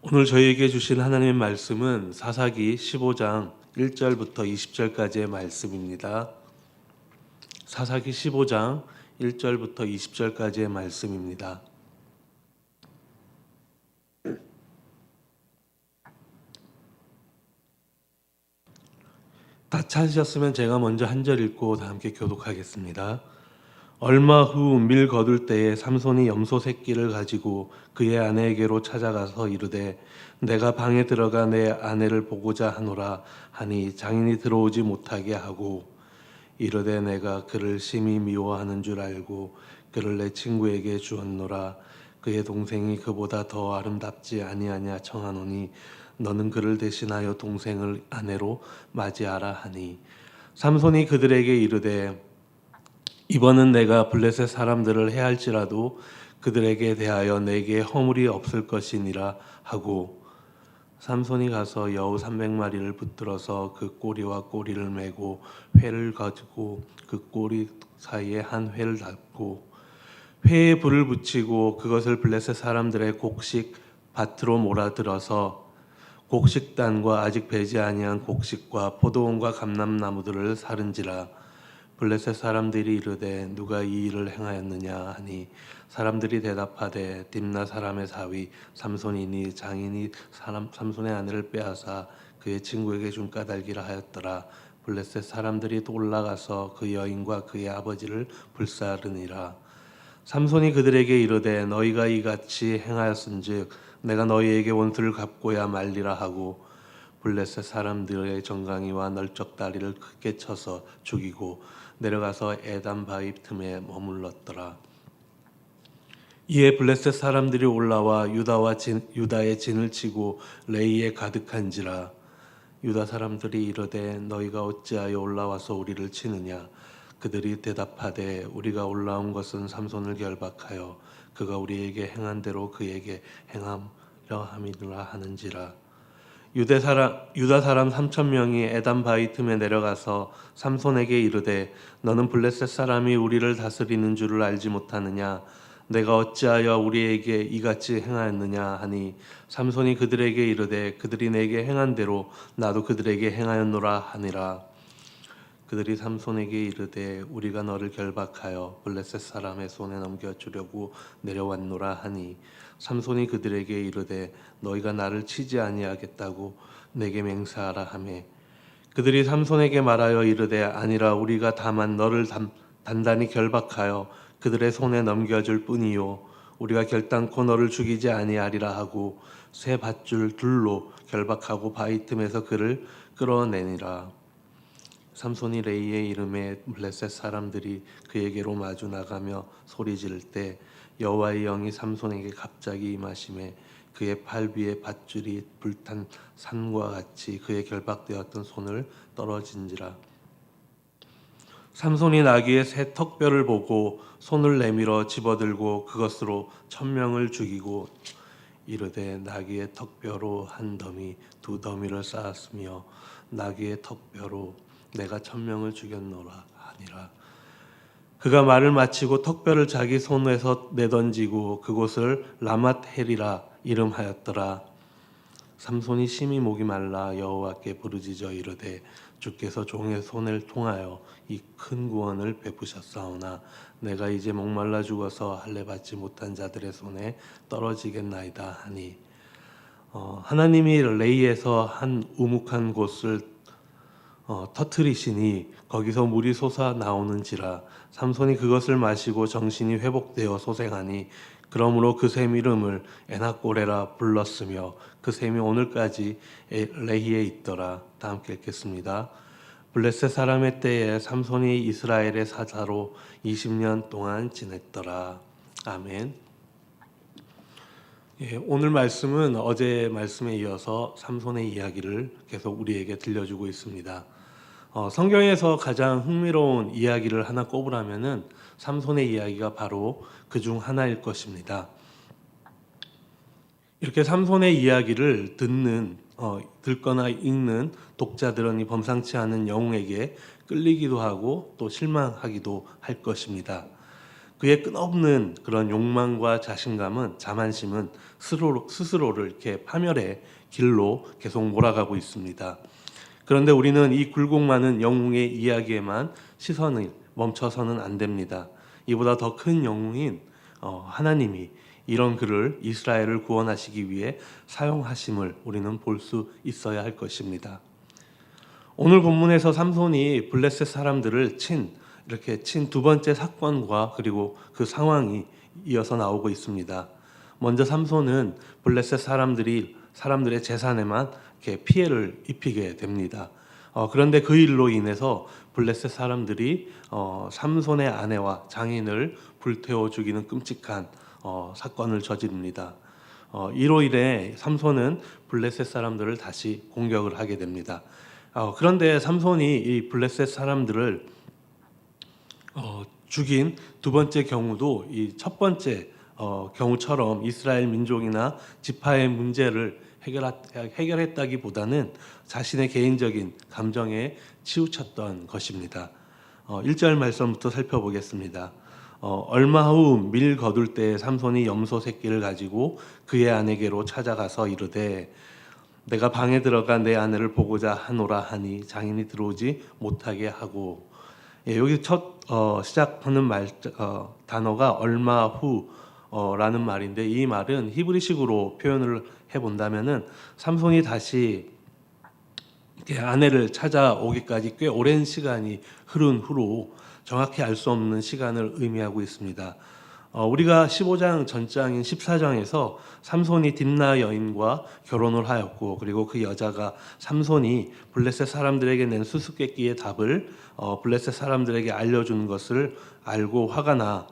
오늘 저희에게 주신 하나님의 말씀은 사사기 15장 1절부터 20절까지의 말씀입니다. 사사기 15장 1절부터 20절까지의 말씀입니다. 다 찾으셨으면 제가 먼저 한 절 읽고 다 함께 교독하겠습니다. 얼마 후 밀 거둘 때에 삼손이 염소 새끼를 가지고 그의 아내에게로 찾아가서 이르되 내가 방에 들어가 내 아내를 보고자 하노라 하니 장인이 들어오지 못하게 하고 이르되 내가 그를 심히 미워하는 줄 알고 그를 내 친구에게 주었노라. 그의 동생이 그보다 더 아름답지 아니하냐 청하노니 너는 그를 대신하여 동생을 아내로 맞이하라 하니 삼손이 그들에게 이르되 이번은 내가 블레셋 사람들을 해할지라도 그들에게 대하여 내게 허물이 없을 것이니라 하고 삼손이 가서 여우 300마리를 붙들어서 그 꼬리와 꼬리를 메고 회를 가지고 그 꼬리 사이에 한 회를 닫고 회에 불을 붙이고 그것을 블레셋 사람들의 곡식 밭으로 몰아들어서 곡식단과 아직 배지 아니한 곡식과 포도원과 감람나무들을 사른지라. 블레셋 사람들이 이르되 누가 이 일을 행하였느냐 하니 사람들이 대답하되 딥나 사람의 사위 삼손이니 장인이 삼손의 아내를 빼앗아 그의 친구에게 준 까닭이라 하였더라. 블레셋 사람들이 또 올라가서 그 여인과 그의 아버지를 불사르니라. 삼손이 그들에게 이르되 너희가 이같이 행하였은즉 내가 너희에게 원수를 갚고야 말리라 하고 블레셋 사람들의 정강이와 널쩍 다리를 크게 쳐서 죽이고 내려가서 에담 바위 틈에 머물렀더라. 이에 블레셋 사람들이 올라와 유다의 진을 치고 레이에 가득한지라. 유다 사람들이 이르되 너희가 어찌하여 올라와서 우리를 치느냐. 그들이 대답하되 우리가 올라온 것은 삼손을 결박하여 그가 우리에게 행한 대로 그에게 행하려 함이라 하는지라. 유다 사람 3,000명이 에담 바위 틈에 내려가서 삼손에게 이르되 너는 블레셋 사람이 우리를 다스리는 줄을 알지 못하느냐. 내가 어찌하여 우리에게 이같이 행하였느냐 하니 삼손이 그들에게 이르되 그들이 내게 행한 대로 나도 그들에게 행하였노라 하니라. 그들이 삼손에게 이르되 우리가 너를 결박하여 블레셋 사람의 손에 넘겨주려고 내려왔노라 하니 삼손이 그들에게 이르되 너희가 나를 치지 아니하겠다고 내게 맹세하라 하매 그들이 삼손에게 말하여 이르되 아니라 우리가 다만 너를 단단히 결박하여 그들의 손에 넘겨줄 뿐이요 우리가 결단코 너를 죽이지 아니하리라 하고 새 밧줄 둘로 결박하고 바위 틈에서 그를 끌어내니라. 삼손이 레이의 이름에 블레셋 사람들이 그에게로 마주 나가며 소리 지를 때 여호와의 영이 삼손에게 갑자기 임하심에 그의 팔 위에 밧줄이 불탄 산과 같이 그의 결박되었던 손을 떨어진지라. 삼손이 나귀의 새 턱뼈를 보고 손을 내밀어 집어들고 그것으로 1,000명을 죽이고 이르되 나귀의 턱뼈로 한 더미 두 더미를 쌓았으며 나귀의 턱뼈로 내가 1,000명을 죽였노라 하니라. 그가 말을 마치고 턱뼈를 자기 손에서 내던지고 그곳을 라맛헬이라 이름하였더라. 삼손이 심히 목이 말라 여호와께 부르짖어 이르되 주께서 종의 손을 통하여 이 큰 구원을 베푸셨사오나 내가 이제 목말라 죽어서 할례 받지 못한 자들의 손에 떨어지겠나이다 하니 하나님이 레이에서 한 우묵한 곳을 터트리시니 거기서 물이 솟아 나오는지라. 삼손이 그것을 마시고 정신이 회복되어 소생하니 그러므로 그 샘 이름을 에나꼬레라 불렀으며 그 샘이 오늘까지 레히에 있더라. 다 함께 읽겠습니다. 블레셋 사람의 때에 삼손이 이스라엘의 사자로 20년 동안 지냈더라. 아멘. 오늘 말씀은 어제 말씀에 이어서 삼손의 이야기를 계속 우리에게 들려주고 있습니다. 성경에서 가장 흥미로운 이야기를 하나 꼽으라면은 삼손의 이야기가 바로 그 중 하나일 것입니다. 이렇게 삼손의 이야기를 듣거나 읽는 독자들은 이 범상치 않은 영웅에게 끌리기도 하고 또 실망하기도 할 것입니다. 그의 끝없는 그런 욕망과 자신감은 자만심은 스스로를 이렇게 파멸의 길로 계속 몰아가고 있습니다. 그런데 우리는 이 굴곡 많은 영웅의 이야기에만 시선을 멈춰서는 안 됩니다. 이보다 더 큰 영웅인 하나님이 이런 그를 이스라엘을 구원하시기 위해 사용하심을 우리는 볼 수 있어야 할 것입니다. 오늘 본문에서 삼손이 블레셋 사람들을 이렇게 친 두 번째 사건과 그리고 그 상황이 이어서 나오고 있습니다. 먼저 삼손은 블레셋 사람들의 재산에만 이렇게 피해를 입히게 됩니다. 그런데 그 일로 인해서 블레셋 사람들이 삼손의 아내와 장인을 불태워 죽이는 끔찍한 사건을 저지릅니다. 이로 인해 삼손은 블레셋 사람들을 다시 공격을 하게 됩니다. 그런데 삼손이 이 블레셋 사람들을 죽인 두 번째 경우도 이 첫 번째 경우처럼 이스라엘 민족이나 지파의 문제를 해결했다기보다는 자신의 개인적인 감정에 치우쳤던 것입니다. 1절 말씀부터 살펴보겠습니다. 얼마 후 밀 거둘 때 삼손이 염소 새끼를 가지고 그의 아내에게로 찾아가서 이르되 내가 방에 들어가 내 아내를 보고자 하노라 하니 장인이 들어오지 못하게 하고. 여기 첫 시작하는 단어가 얼마 후라는 말인데, 이 말은 히브리식으로 표현을 해본다면은 삼손이 다시 아내를 찾아오기까지 꽤 오랜 시간이 흐른 후로 정확히 알 수 없는 시간을 의미하고 있습니다. 우리가 15장 전장인 14장에서 삼손이 딥나 여인과 결혼을 하였고, 그리고 그 여자가 삼손이 블레셋 사람들에게 낸 수수께끼의 답을 블레셋 사람들에게 알려주는 것을 알고 화가 나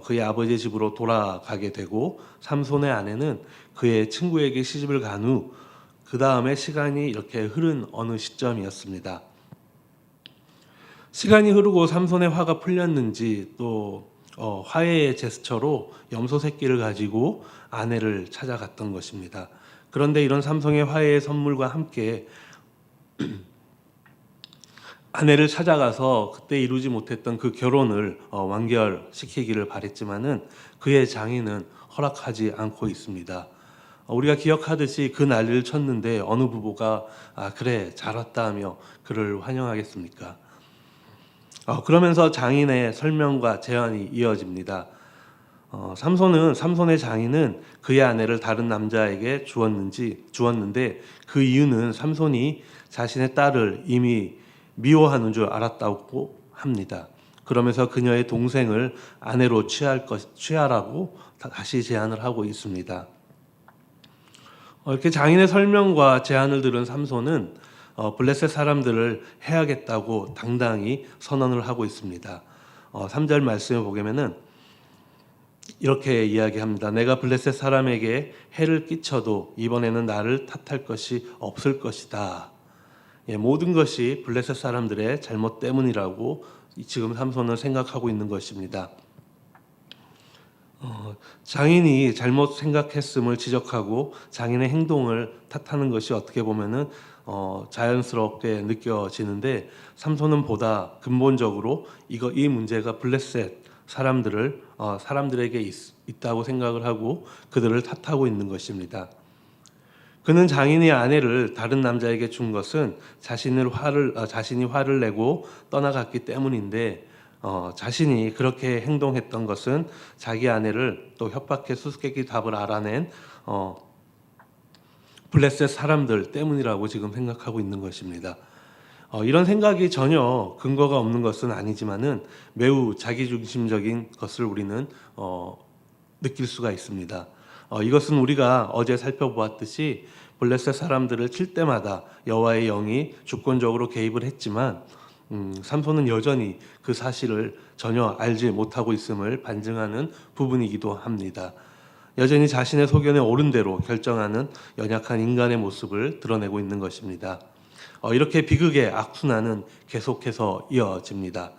그의 아버지 집으로 돌아가게 되고, 삼손의 아내는 그의 친구에게 시집을 간 후 그 다음에 시간이 이렇게 흐른 어느 시점이었습니다. 시간이 흐르고 삼손의 화가 풀렸는지 또 화해의 제스처로 염소 새끼를 가지고 아내를 찾아갔던 것입니다. 그런데 이런 삼손의 화해의 선물과 함께 아내를 찾아가서 그때 이루지 못했던 그 결혼을 완결시키기를 바랬지만은 그의 장인은 허락하지 않고 있습니다. 우리가 기억하듯이 그 난리를 쳤는데 어느 부부가 그래 잘 왔다 하며 그를 환영하겠습니까? 그러면서 장인의 설명과 제안이 이어집니다. 삼손의 장인은 그의 아내를 다른 남자에게 주었는데 그 이유는 삼손이 자신의 딸을 이미 미워하는 줄 알았다고 합니다. 그러면서 그녀의 동생을 아내로 취하라고 다시 제안을 하고 있습니다. 이렇게 장인의 설명과 제안을 들은 삼손은 블레셋 사람들을 해야겠다고 당당히 선언을 하고 있습니다. 3절 말씀을 보면은 이렇게 이야기합니다. 내가 블레셋 사람에게 해를 끼쳐도 이번에는 나를 탓할 것이 없을 것이다. 모든 것이 블레셋 사람들의 잘못 때문이라고 지금 삼손은 생각하고 있는 것입니다. 장인이 잘못 생각했음을 지적하고 장인의 행동을 탓하는 것이 어떻게 보면은 자연스럽게 느껴지는데, 삼손은 보다 근본적으로 이 문제가 블레셋 사람들에게 있다고 생각을 하고 그들을 탓하고 있는 것입니다. 그는 장인의 아내를 다른 남자에게 준 것은 자신이 화를 내고 떠나갔기 때문인데, 자신이 그렇게 행동했던 것은 자기 아내를 또 협박해 수수께끼 답을 알아낸 블레셋 사람들 때문이라고 지금 생각하고 있는 것입니다. 이런 생각이 전혀 근거가 없는 것은 아니지만은 매우 자기중심적인 것을 우리는 느낄 수가 있습니다. 이것은 우리가 어제 살펴보았듯이 블레셋 사람들을 칠 때마다 여호와의 영이 주권적으로 개입을 했지만 삼손은 여전히 그 사실을 전혀 알지 못하고 있음을 반증하는 부분이기도 합니다. 여전히 자신의 소견에 옳은 대로 결정하는 연약한 인간의 모습을 드러내고 있는 것입니다. 이렇게 비극의 악순환은 계속해서 이어집니다.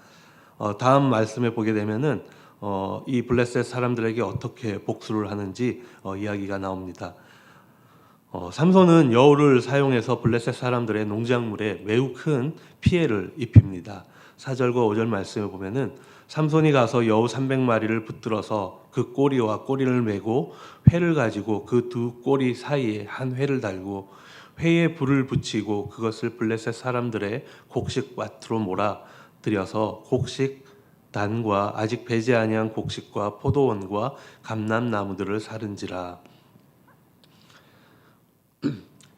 다음 말씀에 보게 되면은 이 블레셋 사람들에게 어떻게 복수를 하는지 이야기가 나옵니다. 삼손은 여우를 사용해서 블레셋 사람들의 농작물에 매우 큰 피해를 입힙니다. 4절과 5절 말씀에 보면은 삼손이 가서 여우 300마리를 붙들어서 그 꼬리와 꼬리를 메고 회를 가지고 그 두 꼬리 사이에 한 회를 달고 회에 불을 붙이고 그것을 블레셋 사람들의 곡식밭으로 몰아 들여서 곡식 단과 아직 배지 아니한 곡식과 포도원과 감람나무들을 사른지라.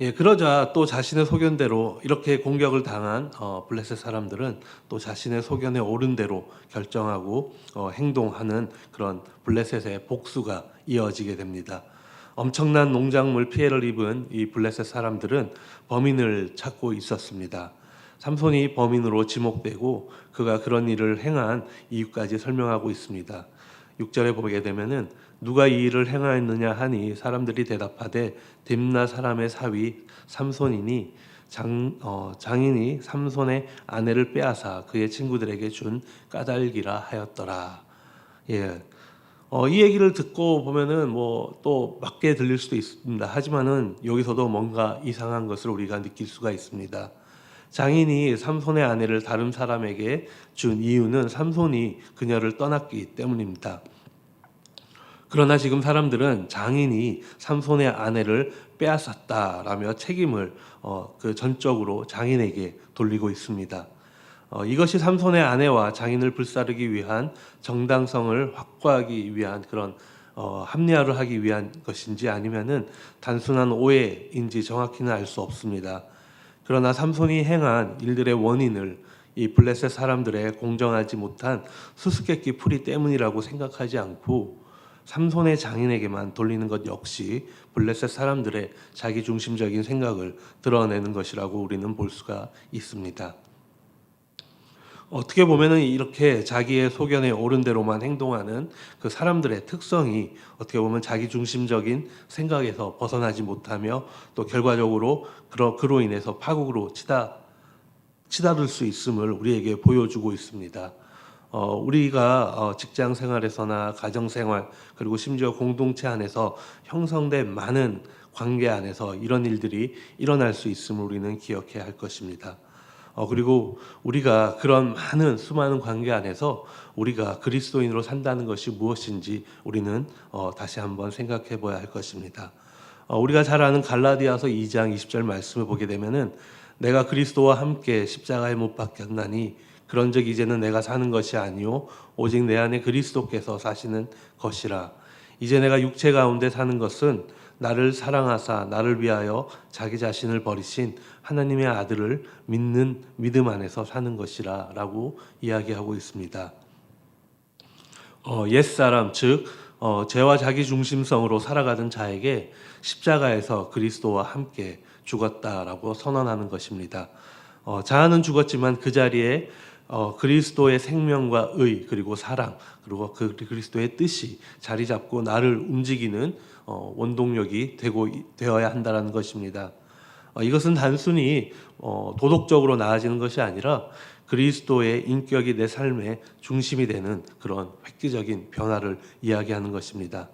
예, 그러자 또 자신의 소견대로 이렇게 공격을 당한 블레셋 사람들은 또 자신의 소견에 옳은 대로 결정하고 행동하는 그런 블레셋의 복수가 이어지게 됩니다. 엄청난 농작물 피해를 입은 이 블레셋 사람들은 범인을 찾고 있었습니다. 삼손이 범인으로 지목되고 그가 그런 일을 행한 이유까지 설명하고 있습니다. 6절에 보게 되면은 누가 이 일을 행하였느냐 하니 사람들이 대답하되 딥나 사람의 사위 삼손이니 장인이 삼손의 아내를 빼앗아 그의 친구들에게 준 까닭이라 하였더라. 예. 이 얘기를 듣고 보면은 뭐 또 맞게 들릴 수도 있습니다. 하지만은 여기서도 뭔가 이상한 것을 우리가 느낄 수가 있습니다. 장인이 삼손의 아내를 다른 사람에게 준 이유는 삼손이 그녀를 떠났기 때문입니다. 그러나 지금 사람들은 장인이 삼손의 아내를 빼앗았다라며 책임을 그 전적으로 장인에게 돌리고 있습니다. 이것이 삼손의 아내와 장인을 불사르기 위한 정당성을 확보하기 위한 그런 합리화를 하기 위한 것인지 아니면은 단순한 오해인지 정확히는 알 수 없습니다. 그러나 삼손이 행한 일들의 원인을 이 블레셋 사람들의 공정하지 못한 수수께끼 풀이 때문이라고 생각하지 않고 삼손의 장인에게만 돌리는 것 역시 블레셋 사람들의 자기중심적인 생각을 드러내는 것이라고 우리는 볼 수가 있습니다. 어떻게 보면은 이렇게 자기의 소견에 옳은 대로만 행동하는 그 사람들의 특성이 어떻게 보면 자기중심적인 생각에서 벗어나지 못하며 또 결과적으로 그로 인해서 파국으로 치닫을 수 있음을 우리에게 보여주고 있습니다. 우리가 직장 생활에서나 가정 생활 그리고 심지어 공동체 안에서 형성된 많은 관계 안에서 이런 일들이 일어날 수 있음을 우리는 기억해야 할 것입니다. 그리고 우리가 그런 수많은 관계 안에서 우리가 그리스도인으로 산다는 것이 무엇인지 우리는 다시 한번 생각해 봐야 할 것입니다. 우리가 잘 아는 갈라디아서 2장 20절 말씀을 보게 되면은 내가 그리스도와 함께 십자가에 못 박혔나니 그런즉 이제는 내가 사는 것이 아니요 오직 내 안에 그리스도께서 사시는 것이라. 이제 내가 육체 가운데 사는 것은 나를 사랑하사 나를 위하여 자기 자신을 버리신 하나님의 아들을 믿는 믿음 안에서 사는 것이라 라고 이야기하고 있습니다. 옛사람 즉 죄와 자기 중심성으로 살아가던 자에게 십자가에서 그리스도와 함께 죽었다라고 선언하는 것입니다. 자아는 죽었지만 그 자리에 그리스도의 생명과 의 그리고 사랑 그리고 그 그리스도의 뜻이 자리 잡고 나를 움직이는 원동력이 되어야 한다는 것입니다. 이것은 단순히 도덕적으로 나아지는 것이 아니라 그리스도의 인격이 내 삶의 중심이 되는 그런 획기적인 변화를 이야기하는 것입니다.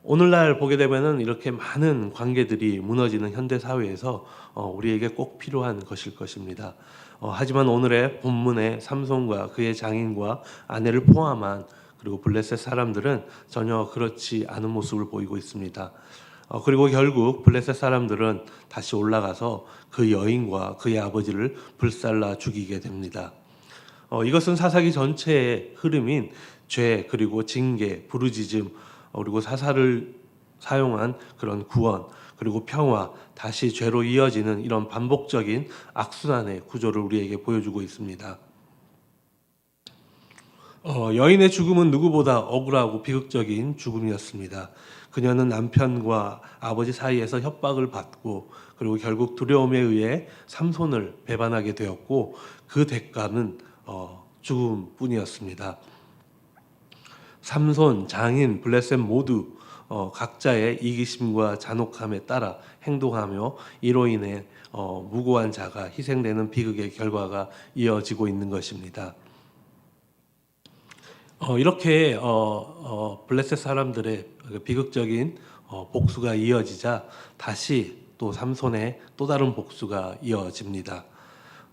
오늘날 보게 되면은 이렇게 많은 관계들이 무너지는 현대 사회에서 우리에게 꼭 필요한 것일 것입니다. 하지만 오늘의 본문의 삼손과 그의 장인과 아내를 포함한 그리고 블레셋 사람들은 전혀 그렇지 않은 모습을 보이고 있습니다. 그리고 결국 블레셋 사람들은 다시 올라가서 그 여인과 그의 아버지를 불살라 죽이게 됩니다. 이것은 사사기 전체의 흐름인 죄 그리고 징계, 부르짖음 그리고 사사를 사용한 그런 구원 그리고 평화 다시 죄로 이어지는 이런 반복적인 악순환의 구조를 우리에게 보여주고 있습니다. 여인의 죽음은 누구보다 억울하고 비극적인 죽음이었습니다. 그녀는 남편과 아버지 사이에서 협박을 받고 그리고 결국 두려움에 의해 삼손을 배반하게 되었고 그 대가는 죽음뿐이었습니다. 삼손, 장인, 블레셋 모두 각자의 이기심과 잔혹함에 따라 행동하며 이로 인해 무고한 자가 희생되는 비극의 결과가 이어지고 있는 것입니다. 이렇게 블레셋 사람들의 비극적인 복수가 이어지자 다시 또 삼손의 또 다른 복수가 이어집니다.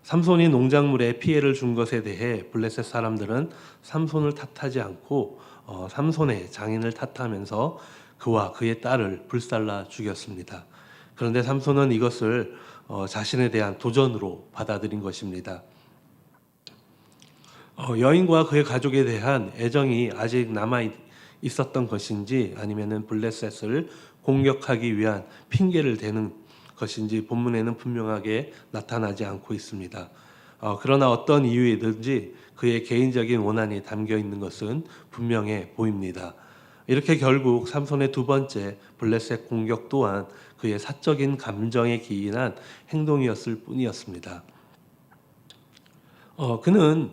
삼손이 농작물에 피해를 준 것에 대해 블레셋 사람들은 삼손을 탓하지 않고 삼손의 장인을 탓하면서 그와 그의 딸을 불살라 죽였습니다. 그런데 삼손은 이것을 자신에 대한 도전으로 받아들인 것입니다. 여인과 그의 가족에 대한 애정이 아직 남아 있었던 것인지 아니면은 블레셋을 공격하기 위한 핑계를 대는 것인지 본문에는 분명하게 나타나지 않고 있습니다. 그러나 어떤 이유이든지 그의 개인적인 원한이 담겨 있는 것은 분명해 보입니다. 이렇게 결국 삼손의 두 번째 블레셋 공격 또한 그의 사적인 감정에 기인한 행동이었을 뿐이었습니다. 그는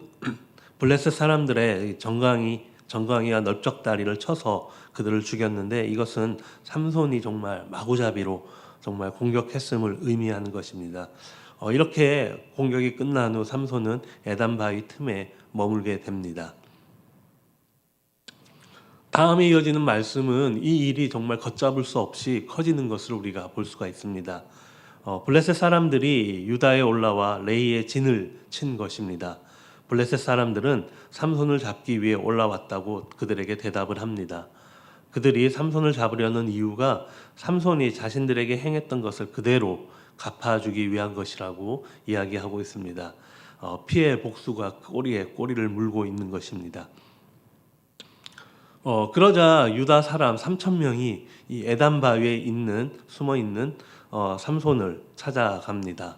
블레셋 사람들의 정강이와 넓적다리를 쳐서 그들을 죽였는데 이것은 삼손이 정말 마구잡이로 정말 공격했음을 의미하는 것입니다. 이렇게 공격이 끝난 후 삼손은 에단 바위 틈에 머물게 됩니다. 다음에 이어지는 말씀은 이 일이 정말 걷잡을 수 없이 커지는 것을 우리가 볼 수가 있습니다. 블레셋 사람들이 유다에 올라와 레이의 진을 친 것입니다. 블레셋 사람들은 삼손을 잡기 위해 올라왔다고 그들에게 대답을 합니다. 그들이 삼손을 잡으려는 이유가 삼손이 자신들에게 행했던 것을 그대로 갚아주기 위한 것이라고 이야기하고 있습니다. 피해 복수가 꼬리에 꼬리를 물고 있는 것입니다. 그러자 유다 사람 3,000명이 이 에단 바위에 숨어 있는 삼손을 찾아갑니다.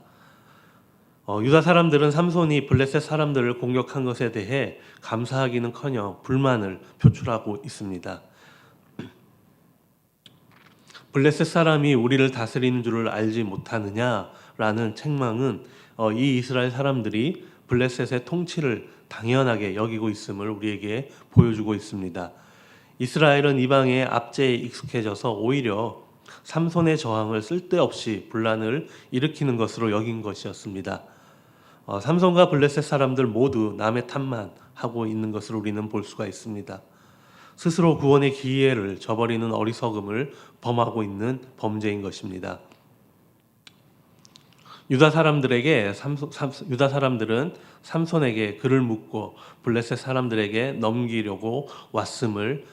유다 사람들은 삼손이 블레셋 사람들을 공격한 것에 대해 감사하기는커녕 불만을 표출하고 있습니다. 블레셋 사람이 우리를 다스리는 줄을 알지 못하느냐라는 책망은 이 이스라엘 사람들이 블레셋의 통치를 당연하게 여기고 있음을 우리에게 보여주고 있습니다. 이스라엘은 이방의 압제에 익숙해져서 오히려 삼손의 저항을 쓸데없이 분란을 일으키는 것으로 여긴 것이었습니다. 삼손과 블레셋 사람들 모두 남의 탓만 하고 있는 것을 우리는 볼 수가 있습니다. 스스로 구원의 기회를 저버리는 어리석음을 범하고 있는 범죄인 것입니다. 유다 사람들은 삼손에게 글을 묻고 블레셋 사람들에게 넘기려고 왔음을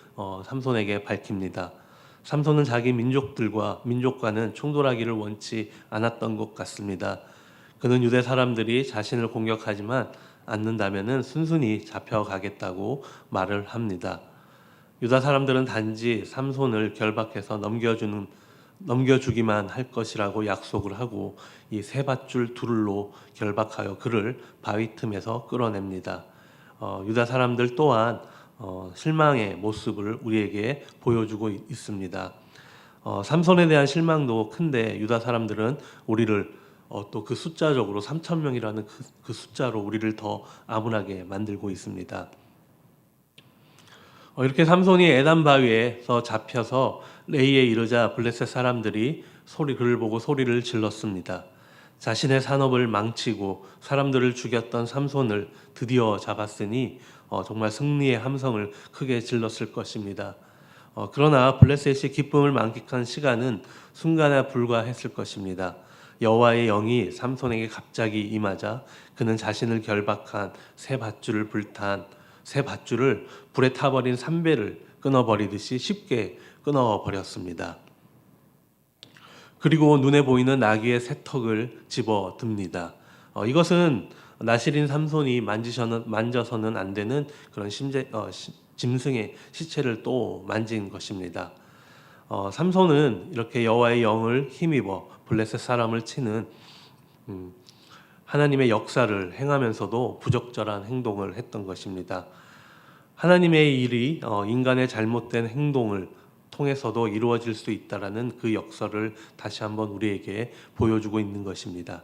삼손에게 밝힙니다. 삼손은 자기 민족과는 충돌하기를 원치 않았던 것 같습니다. 그는 유대 사람들이 자신을 공격하지만 않는다면은 순순히 잡혀가겠다고 말을 합니다. 유다 사람들은 단지 삼손을 결박해서 넘겨주기만 할 것이라고 약속을 하고 이 세 밧줄 둘로 결박하여 그를 바위 틈에서 끌어냅니다. 유다 사람들 또한 실망의 모습을 우리에게 보여주고 있습니다. 삼손에 대한 실망도 큰데 유다 사람들은 우리를 또 그 숫자적으로 3,000명이라는 그 숫자로 우리를 더 암울하게 만들고 있습니다. 이렇게 삼손이 에단 바위에서 잡혀서 레이에 이르자 블레셋 사람들이 그를 보고 소리를 질렀습니다. 자신의 산업을 망치고 사람들을 죽였던 삼손을 드디어 잡았으니 정말 승리의 함성을 크게 질렀을 것입니다. 그러나 블레셋이 기쁨을 만끽한 시간은 순간에 불과했을 것입니다. 여호와의 영이 삼손에게 갑자기 임하자 그는 자신을 결박한 세 밧줄을 불에 타버린 삼배를 끊어버리듯이 쉽게 끊어버렸습니다. 그리고 눈에 보이는 나귀의 새턱을 집어듭니다. 이것은 나실인 삼손이 만져서는 안 되는 그런 짐승의 시체를 또 만진 것입니다. 삼손은 이렇게 여호와의 영을 힘입어 블레셋 사람을 치는 하나님의 역사를 행하면서도 부적절한 행동을 했던 것입니다. 하나님의 일이 인간의 잘못된 행동을 통해서도 이루어질 수 있다라는 그 역사를 다시 한번 우리에게 보여주고 있는 것입니다.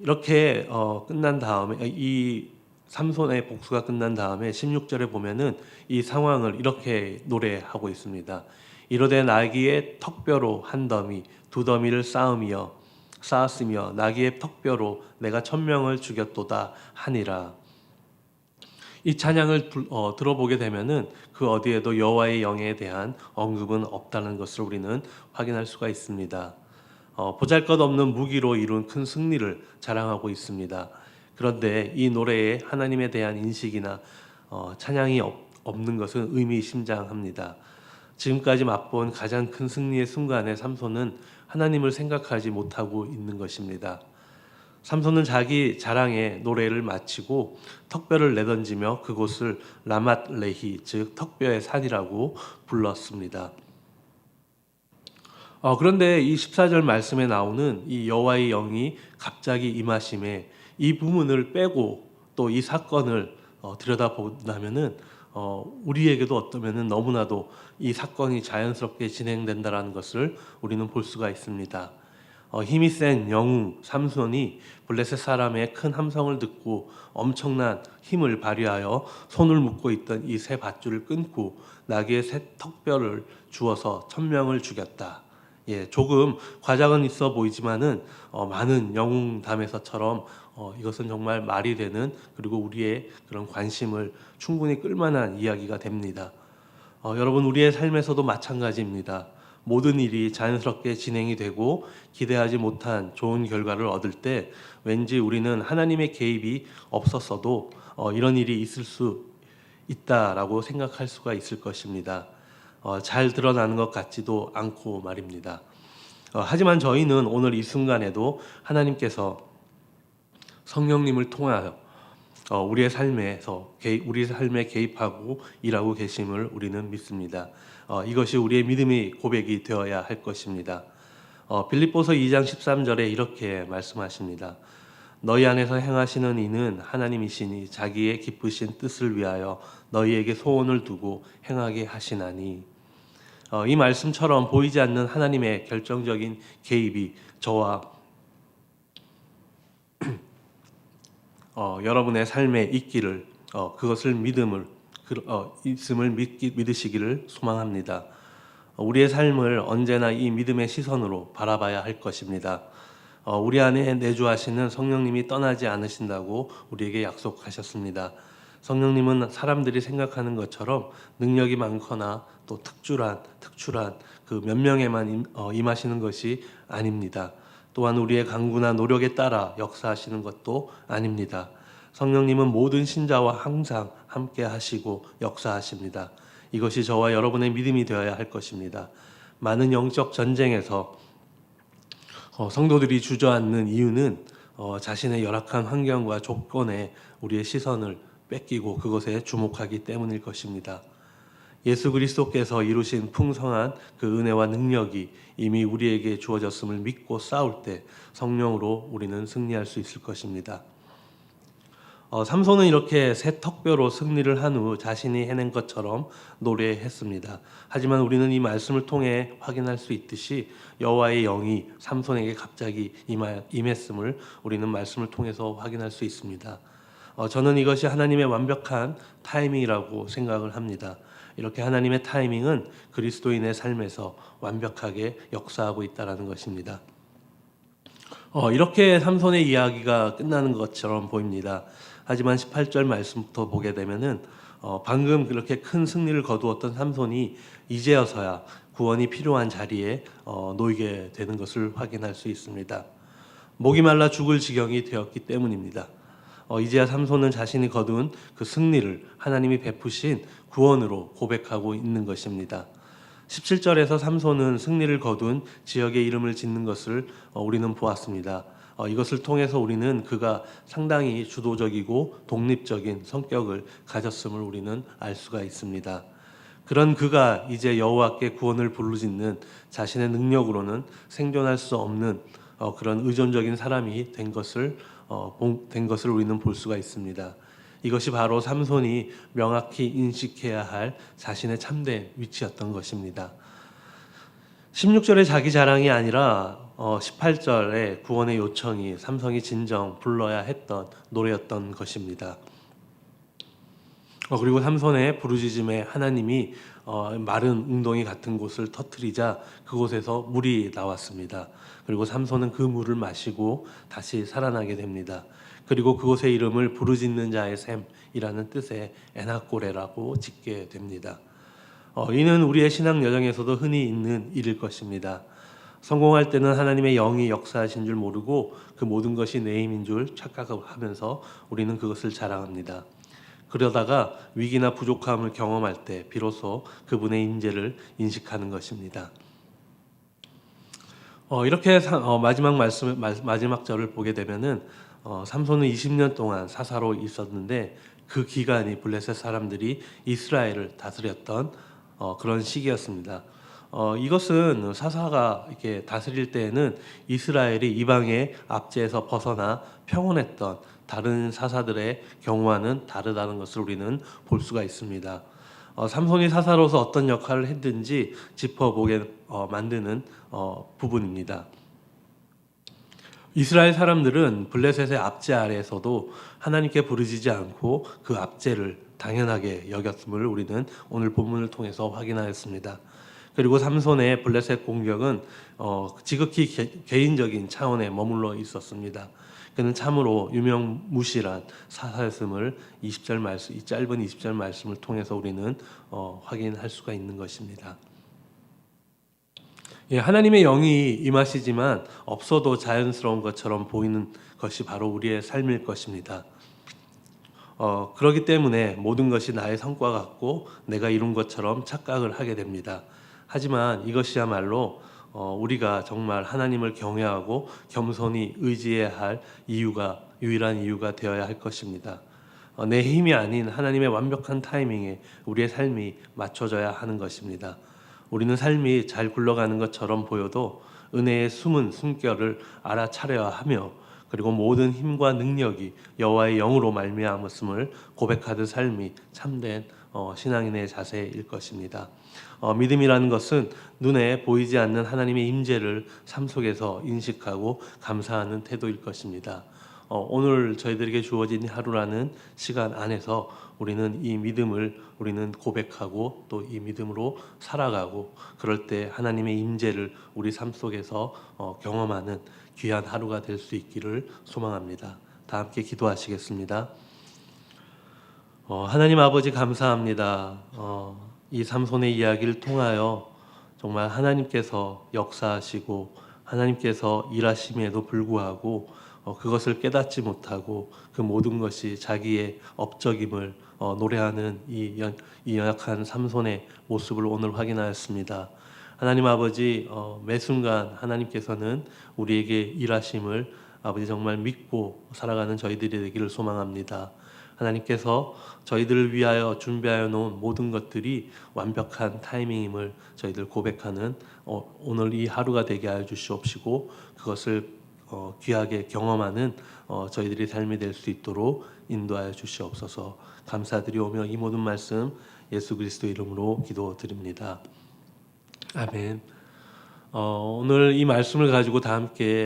이렇게 끝난 다음에 이 삼손의 복수가 끝난 다음에 16절에 보면은 이 상황을 이렇게 노래하고 있습니다. 이르되 나귀의 턱뼈로 한 더미 두 더미를 쌓았으며 나귀의 턱뼈로 내가 1,000명을 죽였도다 하니라. 이 찬양을 들어보게 되면은 그 어디에도 여호와의 영에 대한 언급은 없다는 것을 우리는 확인할 수가 있습니다. 보잘것없는 무기로 이룬 큰 승리를 자랑하고 있습니다. 그런데 이 노래에 하나님에 대한 인식이나 찬양이 없는 것은 의미심장합니다. 지금까지 맛본 가장 큰 승리의 순간에 삼손은 하나님을 생각하지 못하고 있는 것입니다. 삼손은 자기 자랑의 노래를 마치고 턱뼈를 내던지며 그곳을 라맛 레히, 즉 턱뼈의 산이라고 불렀습니다. 그런데 이 14절 말씀에 나오는 이 여호와의 영이 갑자기 임하심에 이 부분을 빼고 또 이 사건을 들여다본다면은 우리에게도 어쩌면은 너무나도 이 사건이 자연스럽게 진행된다라는 것을 우리는 볼 수가 있습니다. 힘이 센 영웅 삼손이 블레셋 사람의 큰 함성을 듣고 엄청난 힘을 발휘하여 손을 묶고 있던 이 새 밧줄을 끊고 나귀의 새 턱뼈를 주어서 1000명을 죽였다. 조금 과장은 있어 보이지만은 많은 영웅담에서처럼 이것은 정말 말이 되는, 그리고 우리의 그런 관심을 충분히 끌만한 이야기가 됩니다. 여러분, 우리의 삶에서도 마찬가지입니다. 모든 일이 자연스럽게 진행이 되고 기대하지 못한 좋은 결과를 얻을 때 왠지 우리는 하나님의 개입이 없었어도 이런 일이 있을 수 있다라고 생각할 수가 있을 것입니다. 잘 드러나는 것 같지도 않고 말입니다. 하지만 저희는 오늘 이 순간에도 하나님께서 성령님을 통하여 우리의 삶에 개입하고 일하고 계심을 우리는 믿습니다. 이것이 우리의 믿음의 고백이 되어야 할 것입니다. 빌립보서 2장 13절에 이렇게 말씀하십니다. 너희 안에서 행하시는 이는 하나님이시니 자기의 기쁘신 뜻을 위하여 너희에게 소원을 두고 행하게 하시나니. 이 말씀처럼 보이지 않는 하나님의 결정적인 개입이 저와 여러분의 삶에 있기를, 그것을 있음을 믿으시기를 소망합니다. 우리의 삶을 언제나 이 믿음의 시선으로 바라봐야 할 것입니다. 우리 안에 내주하시는 성령님이 떠나지 않으신다고 우리에게 약속하셨습니다. 성령님은 사람들이 생각하는 것처럼 능력이 많거나 또 특출한 그 몇 명에만 임하시는 것이 아닙니다. 또한 우리의 강구나 노력에 따라 역사하시는 것도 아닙니다. 성령님은 모든 신자와 항상 함께 하시고 역사하십니다. 이것이 저와 여러분의 믿음이 되어야 할 것입니다. 많은 영적 전쟁에서 성도들이 주저앉는 이유는 자신의 열악한 환경과 조건에 우리의 시선을 뺏기고 그것에 주목하기 때문일 것입니다. 예수 그리스도께서 이루신 풍성한 그 은혜와 능력이 이미 우리에게 주어졌음을 믿고 싸울 때 성령으로 우리는 승리할 수 있을 것입니다. 삼손은 이렇게 새 턱뼈로 승리를 한 후 자신이 해낸 것처럼 노래했습니다. 하지만 우리는 이 말씀을 통해 확인할 수 있듯이 여호와의 영이 삼손에게 갑자기 임했음을 우리는 말씀을 통해서 확인할 수 있습니다. 저는 이것이 하나님의 완벽한 타이밍이라고 생각을 합니다. 이렇게 하나님의 타이밍은 그리스도인의 삶에서 완벽하게 역사하고 있다는 것입니다. 이렇게 삼손의 이야기가 끝나는 것처럼 보입니다. 하지만 18절 말씀부터 보게 되면은 방금 그렇게 큰 승리를 거두었던 삼손이 이제여서야 구원이 필요한 자리에 놓이게 되는 것을 확인할 수 있습니다. 목이 말라 죽을 지경이 되었기 때문입니다. 이제야 삼손은 자신이 거둔 그 승리를 하나님이 베푸신 구원으로 고백하고 있는 것입니다. 17절에서 삼손은 승리를 거둔 지역의 이름을 짓는 것을 우리는 보았습니다. 이것을 통해서 우리는 그가 상당히 주도적이고 독립적인 성격을 가졌음을 우리는 알 수가 있습니다. 그런 그가 이제 여호와께 구원을 부르짖는 자신의 능력으로는 생존할 수 없는 그런 의존적인 사람이 된 것을 우리는 볼 수가 있습니다. 이것이 바로 삼손이 명확히 인식해야 할 자신의 참된 위치였던 것입니다. 16절의 자기 자랑이 아니라 18절의 구원의 요청이 삼손이 진정 불러야 했던 노래였던 것입니다. 그리고 삼손의 부르짖음에 하나님이 마른 웅덩이 같은 곳을 터뜨리자 그곳에서 물이 나왔습니다. 그리고 삼손은 그 물을 마시고 다시 살아나게 됩니다. 그리고 그곳의 이름을 부르짖는 자의 샘이라는 뜻의 에나꼬레라고 짓게 됩니다. 이는 우리의 신앙 여정에서도 흔히 있는 일일 것입니다. 성공할 때는 하나님의 영이 역사하신 줄 모르고 그 모든 것이 내 힘인 줄 착각하면서 우리는 그것을 자랑합니다. 그러다가 위기나 부족함을 경험할 때 비로소 그분의 임재를 인식하는 것입니다. 이렇게 마지막 절을 보게 되면은 삼손은 20년 동안 사사로 있었는데 그 기간이 블레셋 사람들이 이스라엘을 다스렸던 그런 시기였습니다. 이것은 사사가 이렇게 다스릴 때에는 이스라엘이 이방의 압제에서 벗어나 평온했던 다른 사사들의 경우와는 다르다는 것을 우리는 볼 수가 있습니다. 삼손이 사사로서 어떤 역할을 했든지 짚어보게 만드는 부분입니다. 이스라엘 사람들은 블레셋의 압제 아래에서도 하나님께 부르짖지 않고 그 압제를 당연하게 여겼음을 우리는 오늘 본문을 통해서 확인하였습니다. 그리고 삼손의 블레셋 공격은 지극히 개인적인 차원에 머물러 있었습니다. 그는 참으로 유명무실한 사사였음을 이 짧은 20절 말씀을 통해서 우리는 확인할 수가 있는 것입니다. 예, 하나님의 영이 임하시지만 없어도 자연스러운 것처럼 보이는 것이 바로 우리의 삶일 것입니다. 그렇기 때문에 모든 것이 나의 성과 같고 내가 이룬 것처럼 착각을 하게 됩니다. 하지만 이것이야말로 우리가 정말 하나님을 경외하고 겸손히 의지해야 할 유일한 이유가 되어야 할 것입니다. 내 힘이 아닌 하나님의 완벽한 타이밍에 우리의 삶이 맞춰져야 하는 것입니다. 우리는 삶이 잘 굴러가는 것처럼 보여도 은혜의 숨은 숨결을 알아차려야 하며 그리고 모든 힘과 능력이 여호와의 영으로 말미암았음을 고백하듯 삶이 참된 신앙인의 자세일 것입니다. 믿음이라는 것은 눈에 보이지 않는 하나님의 임재를 삶 속에서 인식하고 감사하는 태도일 것입니다. 오늘 저희들에게 주어진 하루라는 시간 안에서 우리는 이 믿음을 우리는 고백하고 또 이 믿음으로 살아가고 그럴 때 하나님의 임재를 우리 삶 속에서 경험하는 귀한 하루가 될 수 있기를 소망합니다. 다 함께 기도하시겠습니다. 하나님 아버지 감사합니다. 이 삼손의 이야기를 통하여 정말 하나님께서 역사하시고 하나님께서 일하심에도 불구하고 그것을 깨닫지 못하고 그 모든 것이 자기의 업적임을 노래하는 이 연약한 삼손의 모습을 오늘 확인하였습니다. 하나님 아버지 매 순간 하나님께서는 우리에게 일하심을 아버지 정말 믿고 살아가는 저희들이 되기를 소망합니다. 하나님께서 저희들을 위하여 준비하여 놓은 모든 것들이 완벽한 타이밍임을 저희들 고백하는 오늘 이 하루가 되게 하여 주시옵시고 그것을 귀하게 경험하는 저희들의 삶이 될 수 있도록 인도하여 주시옵소서. 감사드리오며 이 모든 말씀 예수 그리스도 이름으로 기도드립니다. 아멘. 오늘 이 말씀을 가지고 다 함께